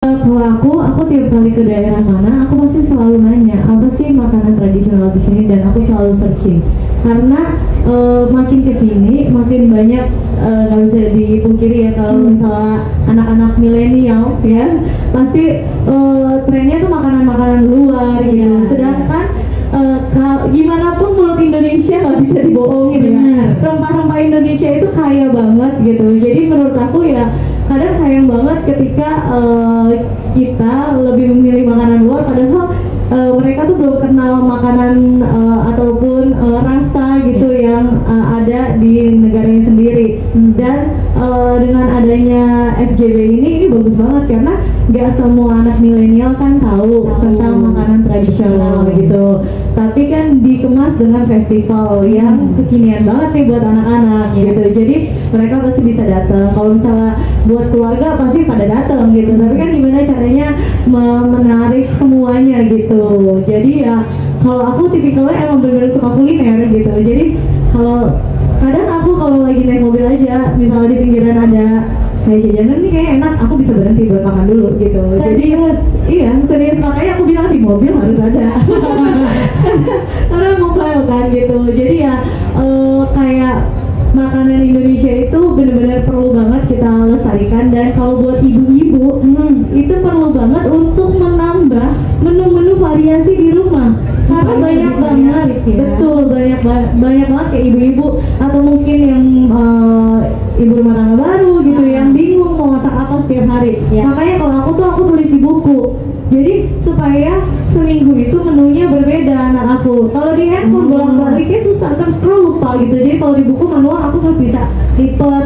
Kalau aku tiap kali ke daerah mana, aku pasti selalu nanya apa sih makanan tradisional di sini, dan aku selalu searching karena makin kesini makin banyak, nggak bisa dipungkiri ya kalau misalnya anak-anak milenial ya pasti trennya tuh makanan-makanan luar gitu. Sedangkan gimana pun mulut Indonesia nggak bisa dibohongin ya. Rempah-rempah Indonesia itu kaya banget gitu. Jadi menurut aku ya kadang sayang banget ketika kita lebih memilih makanan luar, padahal mereka tuh belum kenal makanan ataupun rasa gitu yang ada di negaranya sendiri. Dan dengan adanya FJB ini bagus banget karena nggak semua anak milenial kan tahu tentang makanan tradisional gitu. Tapi kan dikemas dengan festival yang kekinian banget nih buat anak-anak gitu. Jadi mereka pasti bisa datang. Kalau misalnya buat keluarga pasti pada datang gitu. Tapi kan gimana caranya menarik semuanya gitu. Jadi ya kalau aku tipikalnya emang bener-bener suka kuliner gitu. Jadi kadang aku kalau lagi naik mobil aja, misalnya di pinggiran ada kayak jajanan nih kayak enak, aku bisa berhenti buat makan dulu gitu. Serius? Jadi iya serius, makanya aku bilang di mobil harus ada karena mobile kan gitu. Jadi ya kayak makanan Indonesia itu benar-benar perlu banget kita lestarikan. Dan kalau buat ibu-ibu itu perlu banget untuk menambah menu-menu variasi di rumah. Karena banyak banget ya. Betul, banyak banget kayak ibu-ibu atau mungkin yang ibu rumah tangga baru gitu yang bingung mau masak apa setiap hari. Makanya kalau aku tulis di buku. Jadi supaya seminggu itu menunya berbeda anak aku. Kalau di handphone bolak-baliknya susah, terus lupa gitu. Jadi kalau di buku manual aku harus bisa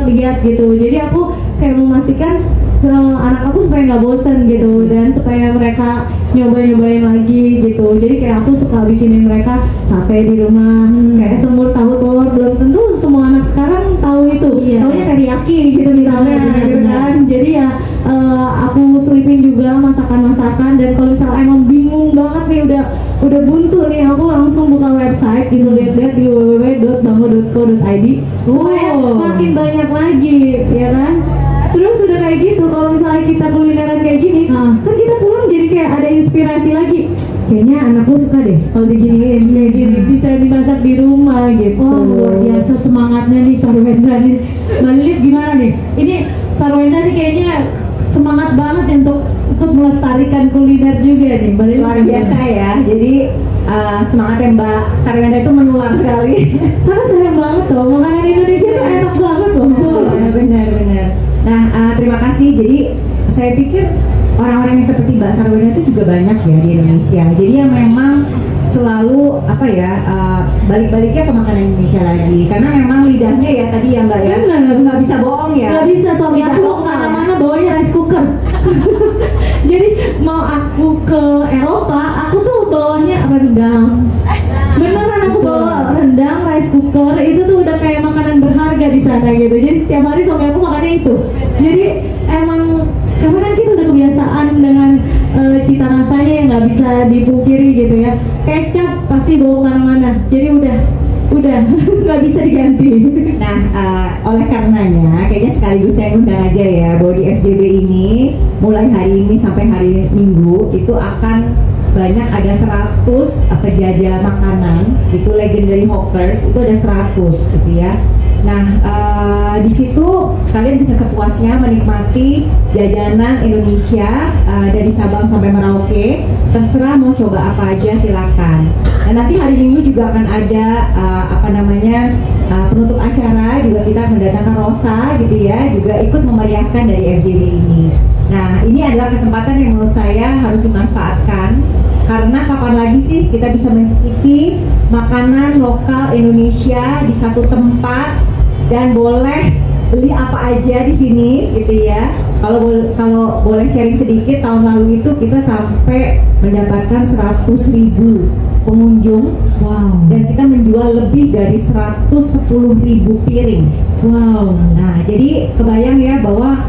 lihat gitu. Jadi aku kayak memastikan anak aku supaya nggak bosen gitu, dan supaya mereka nyobain lagi gitu. Jadi kayak aku suka bikinin mereka sate di rumah, kayak semur tahu telur. Belum tentu semua anak sekarang tahu itu. Taunya teriyaki gitu misalnya gitu kan. Jadi ya aku selipin juga masakan-masakan. Dan kalau misalnya emang bingung banget nih, udah buntu nih, aku langsung buka website gitu, lihat-lihat di www.bango.co.id supaya makin banyak lagi ya kan. Terus udah kayak gitu, kalau misalnya kita kulineran kayak gini, kan kita pulang jadi kayak ada inspirasi lagi. Kayaknya anakku suka deh kalau diginiin kayak gini, bisa dimasak di rumah gitu. Luar biasa semangatnya nih Sarwenda nih. Mbak Lilis gimana nih? Ini Sarwenda nih kayaknya semangat banget ya untuk melestarikan kuliner juga nih. Mbak Lilis luar biasa ya. Jadi semangatnya Mbak Sarwenda itu menular sekali. Karena sayang banget loh, makanan Indonesia itu enak banget loh. Benar. Nah, terima kasih. Jadi saya pikir orang-orang yang seperti Mbak Sarwenda itu juga banyak ya di Indonesia. Jadi yang memang selalu balik-baliknya ke makanan Indonesia lagi. Karena memang lidahnya ya tadi ya Mbak ya. Benar. Nggak bisa bohong ya. Nggak bisa, suami aku kemana-mana bawanya rice cooker. Jadi mau aku ke Eropa, aku tuh bawanya rendang. Beneran aku bawa rendang, rice cooker, itu tuh udah kayak makanan berharga di sana gitu. Jadi setiap hari suami aku makannya itu. Jadi emang karena kan kita udah kebiasaan dengan cita rasanya yang nggak bisa dipungkiri gitu ya. Kecap pasti bawa kemana-mana. Jadi udah nggak bisa diganti. Nah, oleh karenanya kayaknya sekaligus saya undang aja ya bahwa di FJB ini mulai hari ini sampai hari Minggu itu akan banyak ada 100 penjajah makanan, itu legendary hawkers, itu ada 100 gitu ya. Nah, di situ kalian bisa sepuasnya menikmati jajanan Indonesia dari Sabang sampai Merauke. Terserah mau coba apa aja silakan. Dan nanti hari Minggu juga akan ada penutup acara, juga kita mendatangkan Rosa gitu ya, juga ikut memeriahkan dari FJB ini. Nah, ini adalah kesempatan yang menurut saya harus dimanfaatkan. Karena kapan lagi sih kita bisa mencicipi makanan lokal Indonesia di satu tempat dan boleh beli apa aja di sini gitu ya. Kalau boleh sharing sedikit, tahun lalu itu kita sampai mendapatkan 100.000 pengunjung. Wow. Dan kita menjual lebih dari 110.000 piring. Wow. Nah, jadi kebayang ya bahwa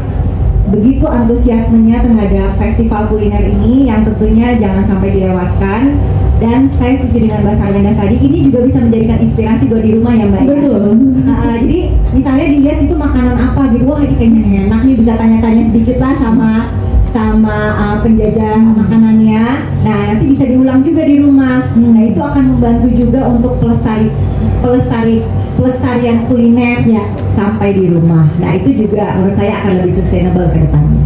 begitu antusiasmenya terhadap festival kuliner ini yang tentunya jangan sampai dilewatkan. Dan saya setuju dengan Mbak Sarwenda tadi, ini juga bisa menjadikan inspirasi buat di rumah ya Mbak. Betul. Jadi misalnya dilihat situ makanan apa gitu, wah ini kayaknya enak nih, bisa tanya-tanya sedikit lah sama sama penjajah makanannya. Nah, nanti bisa diulang juga di rumah. Nah, itu akan membantu juga untuk pelestarian kuliner Ya. sampai di rumah. Nah, itu juga menurut saya akan lebih sustainable ke depannya.